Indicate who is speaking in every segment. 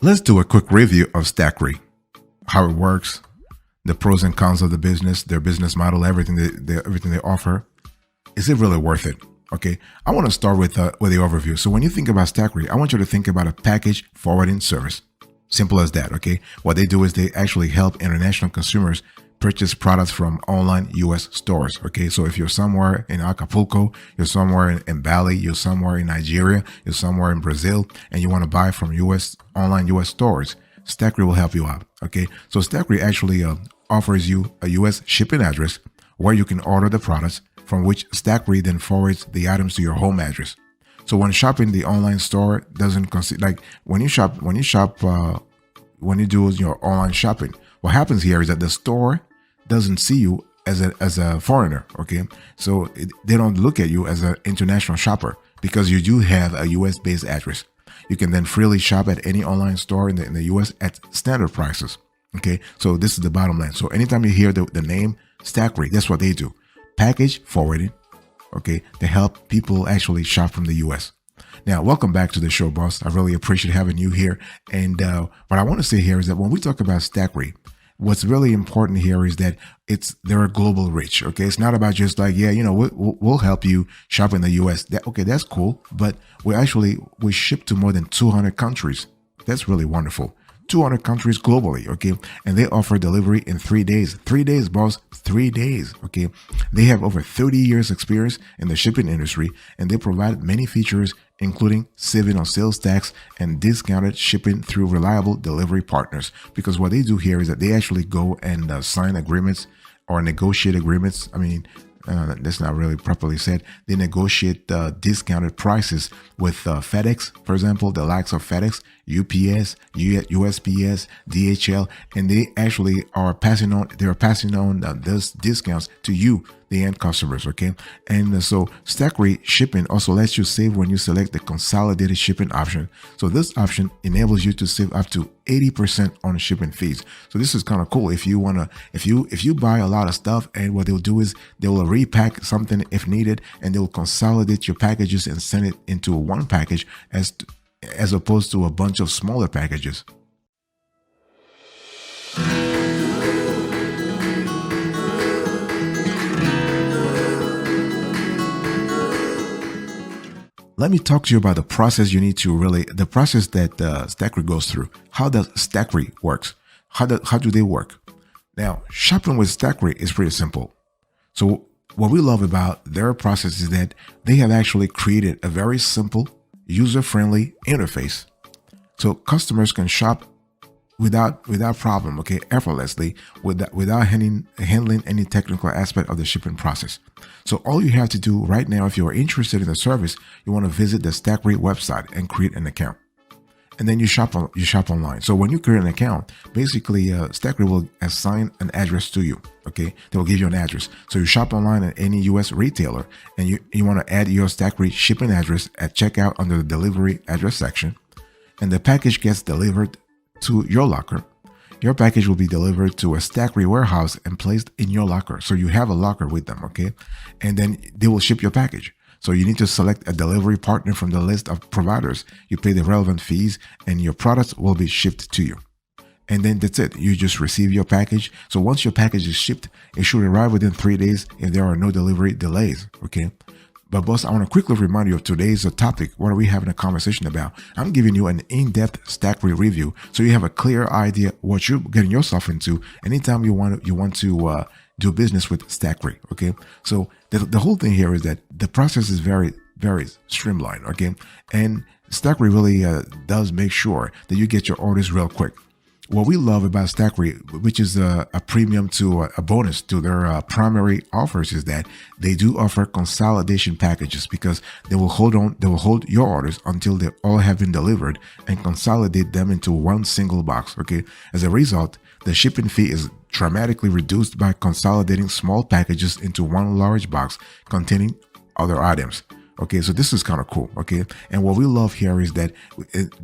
Speaker 1: Let's do a quick review of Stackry, how it works, the pros and cons of the business, their business model, everything they offer. Is it really worth it? Okay, I want to start with the overview. So when you think about Stackry, I want you to think about a package forwarding service. Simple as that. Okay, what they do is they actually help international consumers purchase products from online US stores. Okay, so if you're somewhere in Acapulco, you're somewhere in Bali, you're somewhere in Nigeria, you're somewhere in Brazil, and you want to buy from online US stores, Stackry will help you out. Okay, so Stackry actually offers you a US shipping address where you can order the products, from which Stackry then forwards the items to your home address. So when shopping, the online store doesn't consider, like when you do your online shopping, what happens here is that the store doesn't see you as a foreigner. Okay, so they don't look at you as an international shopper because you do have a US based address. You can then freely shop at any online store in the US at standard prices. Okay, so this is the bottom line. So anytime you hear the name Stackry, that's what they do. Package forwarding. Okay, to help people actually shop from the US. Now, welcome back to the show, boss. I really appreciate having you here. And what I want to say here is that when we talk about Stackry, what's really important here is that they're a global reach. Okay, it's not about just like, we'll help you shop in the US. That's cool, but we ship to more than 200 countries. That's really wonderful. 200 countries globally, okay? And they offer delivery in 3 days. 3 days, boss. 3 days, okay? They have over 30 years experience in the shipping industry, and they provide many features, including saving on sales tax and discounted shipping through reliable delivery partners. Because what they do here is that they actually go and sign agreements or negotiate agreements. That's not really properly said. They negotiate discounted prices with FedEx, for example, the likes of FedEx, UPS, USPS, DHL, and they actually are passing on those discounts to you, the end customers. Okay, and so Stackry shipping also lets you save when you select the consolidated shipping option. So this option enables you to save up to 80% on shipping fees. So this is kind of cool if you buy a lot of stuff, and what they'll do is they will repack something if needed, and they will consolidate your packages and send it into one package as opposed to a bunch of smaller packages. Let me talk to you about the process the process that Stackry goes through. How does Stackry works? How do they work? Now, shopping with Stackry is pretty simple. So what we love about their process is that they have actually created a very simple, user-friendly interface. So customers can shop without problem, okay, effortlessly, without handling any technical aspect of the shipping process. So all you have to do right now, if you are interested in the service, you want to visit the Stackry website and create an account, and then you shop online. So when you create an account, basically Stackry will assign an address to you. Okay, they will give you an address. So you shop online at any US retailer, and you want to add your Stackry shipping address at checkout under the delivery address section, and the package gets delivered to your locker. Your package will be delivered to a Stackry warehouse and placed in your locker. So you have a locker with them, okay? And then they will ship your package. So you need to select a delivery partner from the list of providers. You pay the relevant fees, and your products will be shipped to you. And then that's it. You just receive your package. So once your package is shipped, it should arrive within 3 days if there are no delivery delays, okay? But boss, I want to quickly remind you of today's topic. What are we having a conversation about? I'm giving you an in-depth Stackry review, so you have a clear idea what you're getting yourself into anytime you want to do business with Stackry. Okay, so the whole thing here is that the process is very, very streamlined. Okay, and Stackry really does make sure that you get your orders real quick. What we love about Stackry, which is a premium to a bonus to their primary offers, is that they do offer consolidation packages, because they will hold your orders until they all have been delivered and consolidate them into one single box. Okay. As a result, the shipping fee is dramatically reduced by consolidating small packages into one large box containing other items. Okay, so this is kind of cool. Okay, and what we love here is that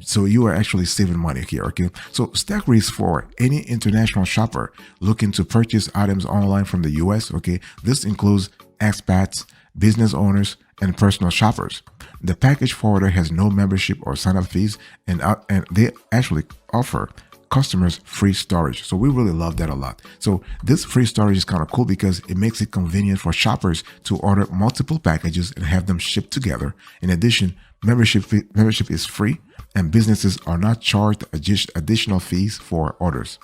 Speaker 1: so you are actually saving money here. Okay, so Stackry is for any international shopper looking to purchase items online from the US. Okay, this includes expats, business owners, and personal shoppers. The package forwarder has no membership or sign-up fees, and they actually offer customers free storage. So we really love that a lot. So this free storage is kind of cool because it makes it convenient for shoppers to order multiple packages and have them shipped together. In addition, membership is free, and businesses are not charged additional fees for orders.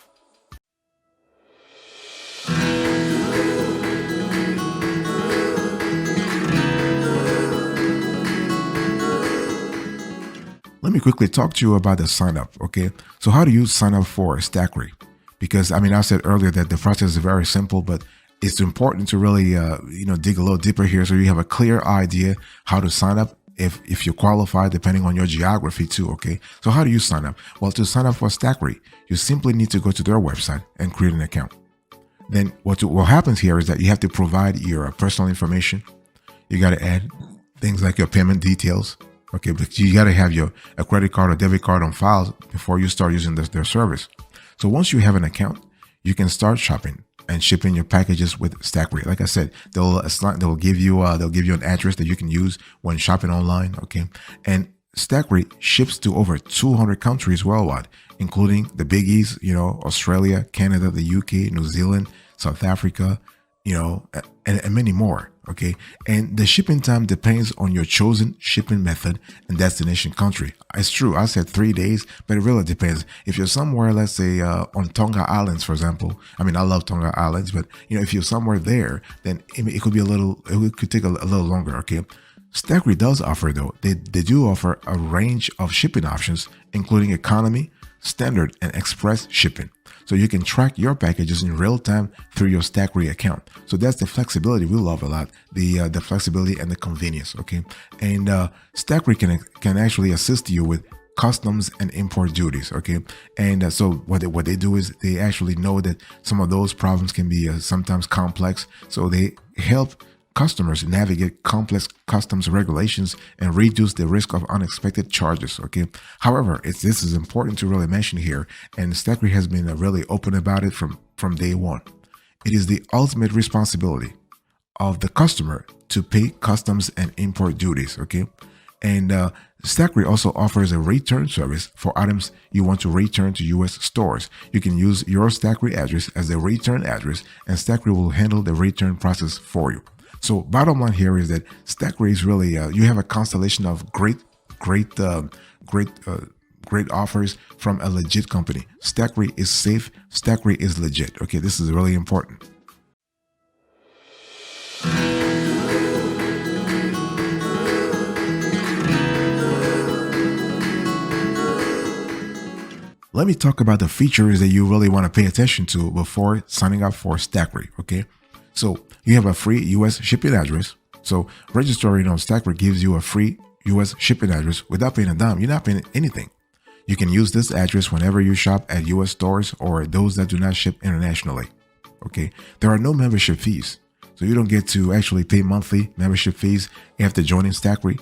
Speaker 1: Let me quickly talk to you about the sign up. Okay. So how do you sign up for Stackry? Because I said earlier that the process is very simple, but it's important to really, dig a little deeper here so you have a clear idea how to sign up if you qualify, depending on your geography too. Okay. So how do you sign up? Well, to sign up for Stackry, you simply need to go to their website and create an account. Then what happens here is that you have to provide your personal information. You got to add things like your payment details. Okay, but you got to have a credit card or debit card on file before you start using their service. So once you have an account, you can start shopping and shipping your packages with Stackry. Like I said, they'll give you an address that you can use when shopping online. Okay, and Stackry ships to over 200 countries worldwide, including the biggies, Australia, Canada, the UK, New Zealand, South Africa, and many more. Okay. And the shipping time depends on your chosen shipping method and destination country. It's true. I said 3 days, but it really depends. If you're somewhere, let's say on Tonga Islands, for example, I love Tonga Islands, but if you're somewhere there, then it could be it could take a little longer. Okay. Stackry does offer, though, they do offer a range of shipping options, including economy, standard, and express shipping. So you can track your packages in real time through your Stackry account. So that's the flexibility we love a lot, the flexibility and the convenience. Okay, and Stackry can actually assist you with customs and import duties. Okay, and so what they do is they actually know that some of those problems can be sometimes complex, so they help customers navigate complex customs regulations and reduce the risk of unexpected charges. Okay. However, this is important to really mention here, and Stackry has been really open about it from day one. It is the ultimate responsibility of the customer to pay customs and import duties. Okay. And Stackry also offers a return service for items you want to return to U.S. stores. You can use your Stackry address as the return address, and Stackry will handle the return process for you. So bottom line here is that Stackry is really, you have a constellation of great offers from a legit company. Stackry is safe. Stackry is legit. Okay, this is really important. Let me talk about the features that you really want to pay attention to before signing up for Stackry. Okay. So you have a free U.S. shipping address. So registering on Stackry gives you a free U.S. shipping address without paying a dime. You're not paying anything. You can use this address whenever you shop at U.S. stores or those that do not ship internationally. Okay. There are no membership fees. So you don't get to actually pay monthly membership fees after joining Stackry.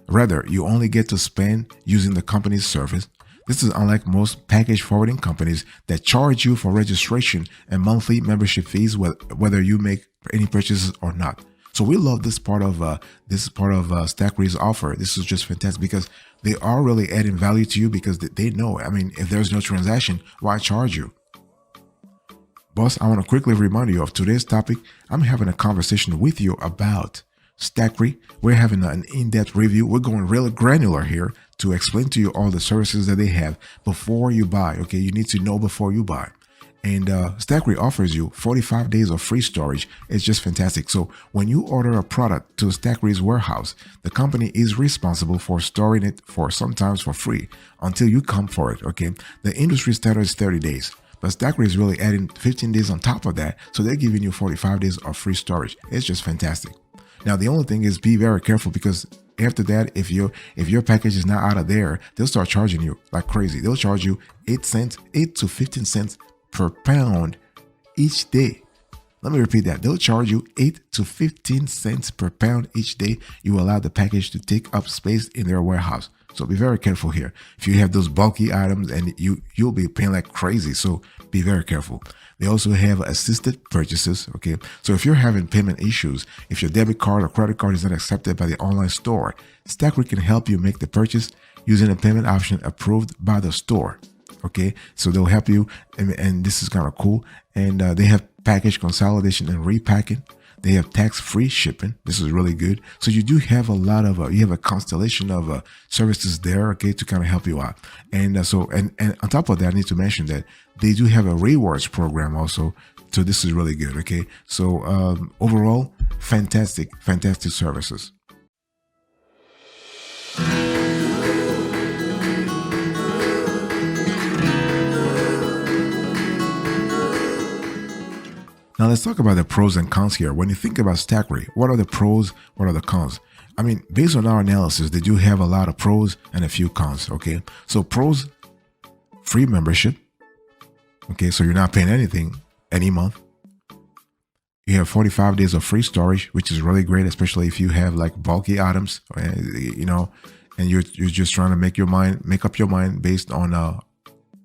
Speaker 1: Rather, you only get to spend using the company's service. This is unlike most package forwarding companies that charge you for registration and monthly membership fees, whether you make any purchases or not. So we love this part of Stackry's offer. This is just fantastic because they are really adding value to you because they know. If there's no transaction, why charge you? Boss, I want to quickly remind you of today's topic. I'm having a conversation with you about Stackry. We're having an in-depth review. We're going really granular here to explain to you all the services that they have before you buy. Okay, you need to know before you buy. And Stackry offers you 45 days of free storage. It's just fantastic. So when you order a product to Stackry's warehouse, the company is responsible for storing it sometimes for free until you come for it. Okay, the industry standard is 30 days. But Stackry is really adding 15 days on top of that. So they're giving you 45 days of free storage. It's just fantastic. Now, the only thing is be very careful because after that, if your package is not out of there, they'll start charging you like crazy. They'll charge you 8 to 15 cents per pound each day. Let me repeat that. They'll charge you 8 to 15 cents per pound each day you allow the package to take up space in their warehouse. So be very careful here. If you have those bulky items and you'll be paying like crazy. So Be very careful. They also have assisted purchases. Okay. So if you're having payment issues, if your debit card or credit card is not accepted by the online store, Stackry can help you make the purchase using a payment option approved by the store. Okay. So they'll help you. And this is kind of cool. And they have package consolidation and repacking. They have tax-free shipping. This is really good. So you do have a lot of, you have a constellation of services there, okay, to kind of help you out. And and on top of that, I need to mention that they do have a rewards program also. So this is really good, okay? So overall, fantastic services. Now let's talk about the pros and cons here. When you think about Stackry, what are the pros? What are the cons? I mean, based on our analysis, they do have a lot of pros and a few cons, okay? So pros, free membership. Okay, so you're not paying anything any month. You have 45 days of free storage, which is really great, especially if you have like bulky items, you know, and you're just trying to make up your mind based on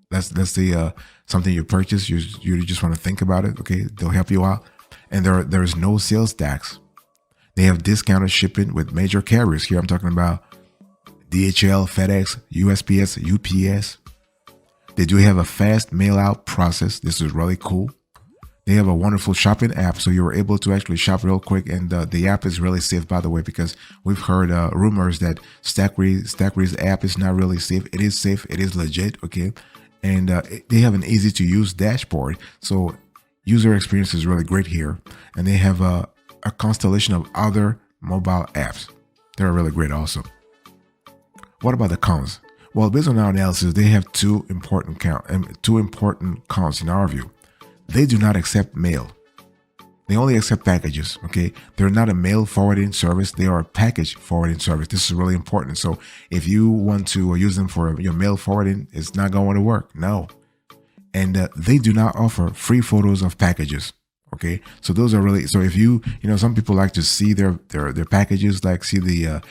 Speaker 1: let's say something you purchase. You just want to think about it. Okay, they'll help you out, and there is no sales tax. They have discounted shipping with major carriers. Here I'm talking about DHL, FedEx, USPS, UPS. They do have a fast mail out process. This is really cool. They have a wonderful shopping app, so you're able to actually shop real quick. And the app is really safe, by the way, because we've heard rumors that Stackry's app is not really safe. It is safe. It is legit. Okay. And they have an easy to use dashboard. So user experience is really great here. And they have a constellation of other mobile apps. They're really great also. What about the cons? Well, based on our analysis, they have two important cons in our view. They do not accept mail. They only accept packages, okay? They're not a mail forwarding service. They are a package forwarding service. This is really important. So if you want to use them for your mail forwarding, it's not going to work. No. And they do not offer free photos of packages, okay? So those are really, so if you some people like to see their packages, like see the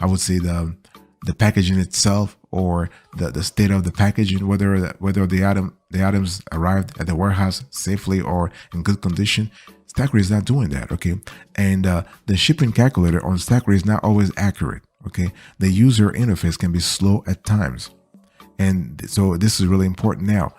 Speaker 1: I would say the packaging itself, or the state of the packaging, whether the items arrived at the warehouse safely or in good condition. Stackry is not doing that, okay? And the shipping calculator on Stackry is not always accurate, okay? The user interface can be slow at times. And so this is really important. Now,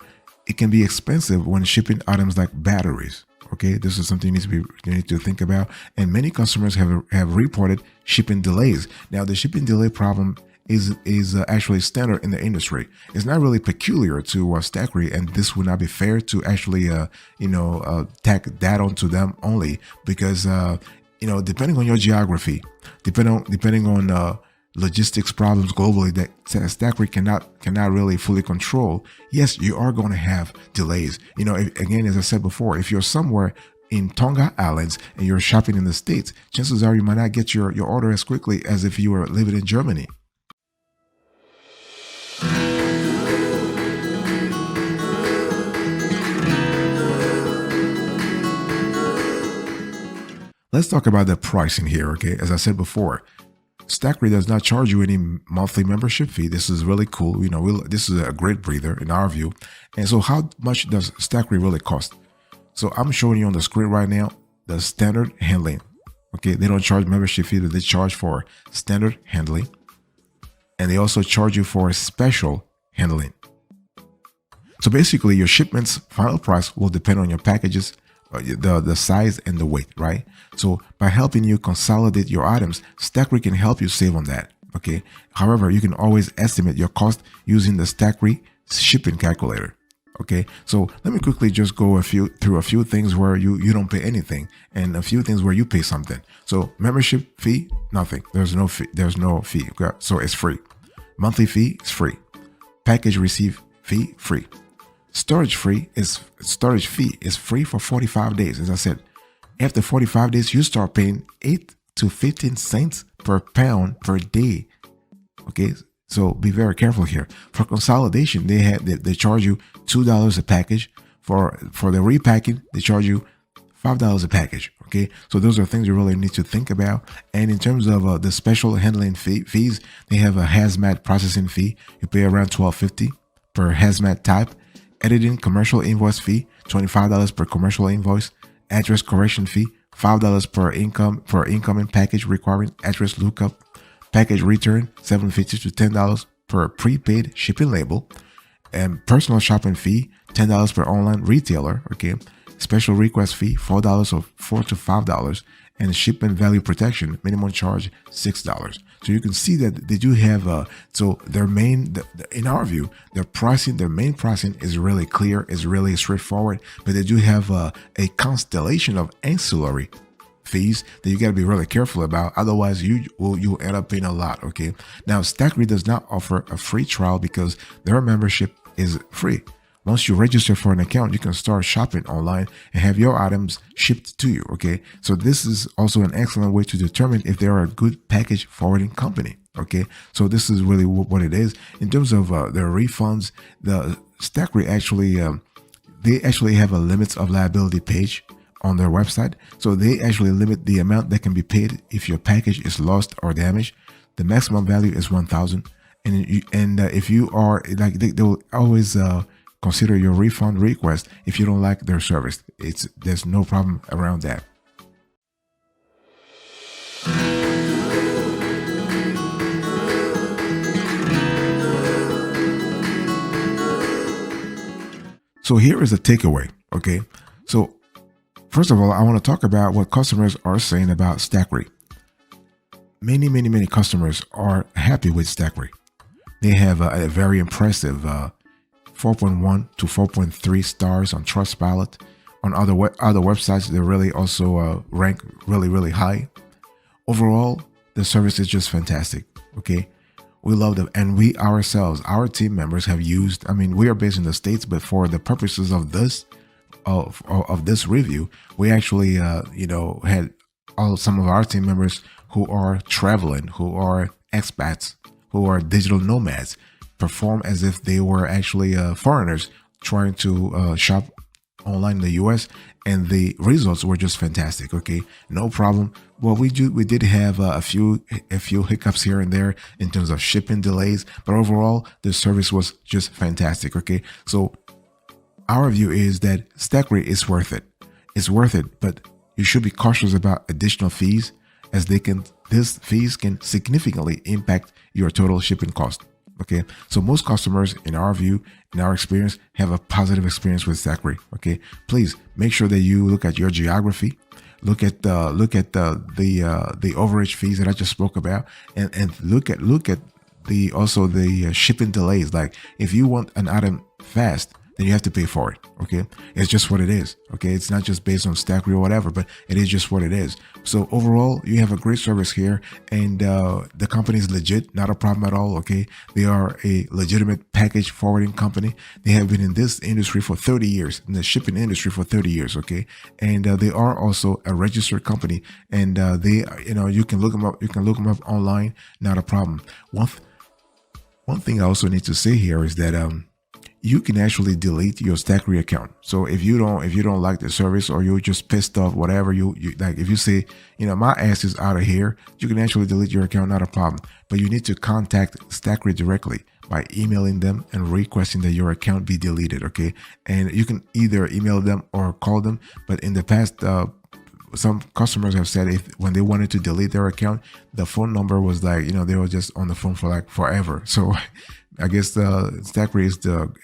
Speaker 1: it can be expensive when shipping items like batteries, okay? This is something you need to think about. And many customers have reported shipping delays. Now, the shipping delay problem is actually standard in the industry. It's not really peculiar to Stackry, and this would not be fair to actually tack that onto them only, because depending on your geography, depending on logistics problems globally that Stackry cannot really fully control, yes, you are going to have delays. Again, as I said before, if you're somewhere in Tonga Islands and you're shopping in the States, chances are you might not get your order as quickly as if you were living in Germany. Let's talk about the pricing here, okay? As I said before, Stackry does not charge you any monthly membership fee. This is really cool. This is a great breather in our view. And so how much does Stackry really cost? So I'm showing you on the screen right now the standard handling. Okay, they don't charge membership fee, but they charge for standard handling. And they also charge you for special handling. So basically, your shipment's final price will depend on your packages, the size and the weight, right? So by helping you consolidate your items, Stackry can help you save on that, okay? However, you can always estimate your cost using the Stackry shipping calculator, okay? So let me quickly just go through a few things where you don't pay anything, and a few things where you pay something. So membership fee, nothing. There's no fee, okay? So it's free. Monthly fee is free. Package receive fee, free. Storage fee is free for 45 days. As I said, after 45 days, you start paying 8 to 15 cents per pound per day. Okay, so be very careful here. For consolidation, they charge you $2 a package. For the repacking, they charge you $5 a package. Okay, so those are things you really need to think about. And in terms of the special handling fees, they have a hazmat processing fee. You pay around $12.50 per hazmat type. Editing commercial invoice fee, $25 per commercial invoice. Address correction fee, $5 per incoming package requiring address lookup. Package return, $7.50 to $10 per prepaid shipping label. And personal shopping fee, $10 per online retailer. Okay. Special request fee, $4 or $4 to $5. And shipment value protection, minimum charge, $6. So you can see that they do have so their main, in our view, their main pricing is really clear, is really straightforward, but they do have a constellation of ancillary fees that you got to be really careful about. Otherwise, you'll end up paying a lot. Okay. Now, Stackry does not offer a free trial because their membership is free. Once you register for an account, you can start shopping online and have your items shipped to you. Okay. So this is also an excellent way to determine if they are a good package forwarding company. Okay. So this is really what it is. In terms of their refunds, the Stackry they actually have a limits of liability page on their website. So they actually limit the amount that can be paid if your package is lost or damaged. The maximum value is $1,000. And if you are like, they will always, consider your refund request if you don't like their service. There's no problem around that. So here is a takeaway. Okay. So first of all, I want to talk about what customers are saying about Stackry. Many customers are happy with Stackry. They have a very impressive 4.1 to 4.3 stars on Trustpilot. On other websites, they really also rank really high. Overall, the service is just fantastic. Okay, we love them, and we ourselves, our team members, have used. I mean, we are based in the States, but for the purposes of this review, we actually had some of our team members who are traveling, who are expats, who are digital nomads, perform as if they were actually foreigners trying to shop online in the US, and the results were just fantastic. Okay, no problem. Well, we did have a few hiccups here and there in terms of shipping delays, but overall the service was just fantastic. Okay, so our view is that Stackry is worth it. It's worth it, but you should be cautious about additional fees, as these fees can significantly impact your total shipping cost. Okay, so most customers, in our view, in our experience, have a positive experience with Stackry. Okay, please make sure that you look at your geography, look at the overage fees that I just spoke about, and look at the shipping delays. Like, if you want an item fast, then you have to pay for it. Okay, it's just what it is. Okay, it's not just based on Stackry or whatever, but it is just what it is. So overall, you have a great service here, and the company is legit, not a problem at all. Okay, they are a legitimate package forwarding company. They have been in this industry for 30 years, in the shipping industry for 30 years. Okay, and they are also a registered company, and you can look them up. You can look them up online, not a problem. One thing I also need to say here is that you can actually delete your Stackry account. So if you don't like the service, or you're just pissed off, whatever, you like, if you say, my ass is out of here, you can actually delete your account, not a problem. But you need to contact Stackry directly by emailing them and requesting that your account be deleted. Okay, and you can either email them or call them. But in the past, some customers have said when they wanted to delete their account, the phone number was like, they were just on the phone for like forever. So I guess Stackry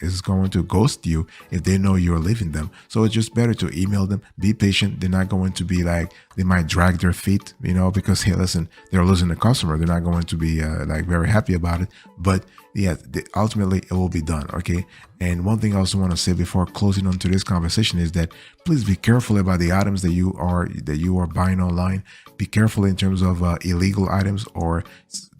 Speaker 1: is going to ghost you if they know you're leaving them. So it's just better to email them. Be patient. They're not going to be like, they might drag their feet, because, hey, listen, they're losing a customer. They're not going to be like very happy about it. But yeah, ultimately it will be done. Okay. And one thing I also want to say before closing on to this conversation is that please be careful about the items that you are buying online. Be careful in terms of illegal items or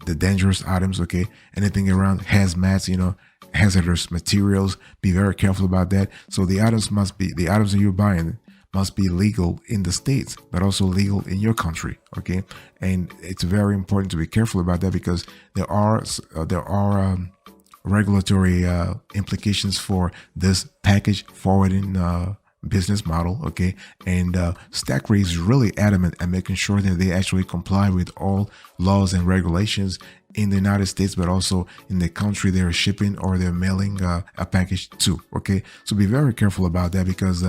Speaker 1: the dangerous items. Okay, anything around hazmats, hazardous materials. Be very careful about that. So the items that you're buying must be legal in the States, but also legal in your country. Okay, and it's very important to be careful about that, because there are regulatory implications for this package forwarding business model. Okay, and Stackry is really adamant at making sure that they actually comply with all laws and regulations in the United States, but also in the country they're shipping or they're mailing a package to. Okay, so be very careful about that, because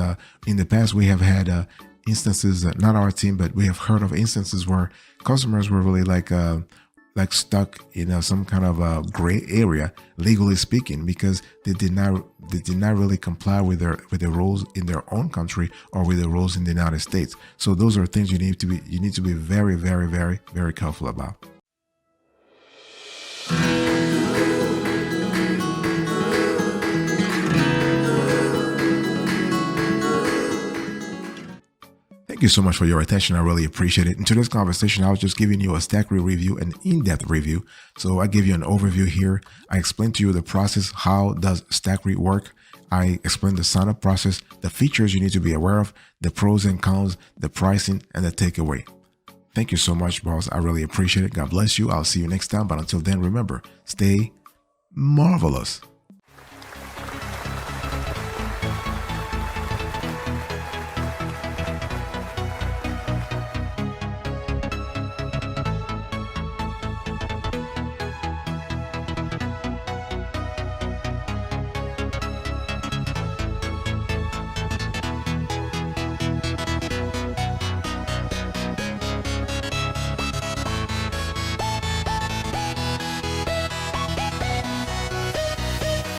Speaker 1: in the past we have had instances, not our team, but we have heard of instances where customers were really like stuck in some kind of gray area, legally speaking, because they did not really comply with the rules in their own country or with the rules in the United States. So those are things you need to be very, very, very, very careful about. Thank you so much for your attention. I really appreciate it. In today's conversation, I was just giving you a Stackry review, an in-depth review. So I give you an overview here. I explained to you the process. How does Stackry work? I explained the sign-up process, the features you need to be aware of, the pros and cons, the pricing, and the takeaway. Thank you so much, boss. I really appreciate it. God bless you. I'll see you next time. But until then, remember, stay marvelous.